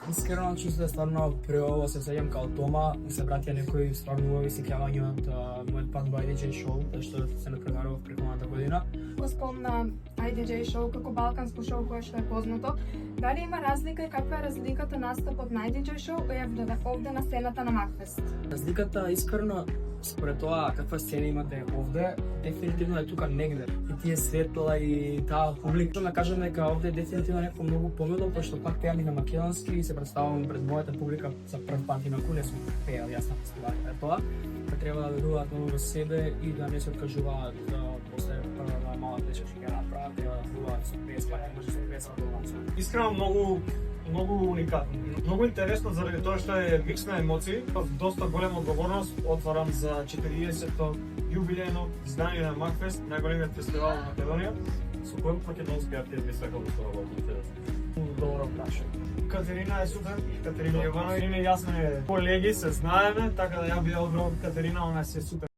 Искрено чувство стварно прво се сеќам као дома, се вратија некои стварно убави сеќавања од мојот пат во IDJ шоу, што се напреварував преходната година. Го спомна IDJ шоу како балканско шоу кое што е познато. Дали има разлика и каква е разликата настапот на IDJ шоу и овде на сцената на Макфест? Разликата искрено според тоа каква сцена имате овде, дефинитивно е тука негде. И тие светла и таа публика, да кажам дека овде е дефинитивно некој многу помило, пошто пак пеам и на македонски и се представувам пред мојата публика за прв пат и на куле сум пеел јас на фестивалот. Тоа треба да веруваат многу во себе и да не се откажуваат после прва мала течка што ќе направат, треба да веруваат со песма, може со песма да Искрено многу уникатно. Многу интересно заради тоа што е микс на емоции, доста голема одговорност. Отварам за 40-то јубилејно издание на Макфест, најголемиот фестивал во Македонија. Со кој македонски артист би сакал да соработите? добро прашање. Катерина е супер, Катерина Јовановиќ и јас сме колеги, се знаеме, така да ја би одбрал Катерина, она се супер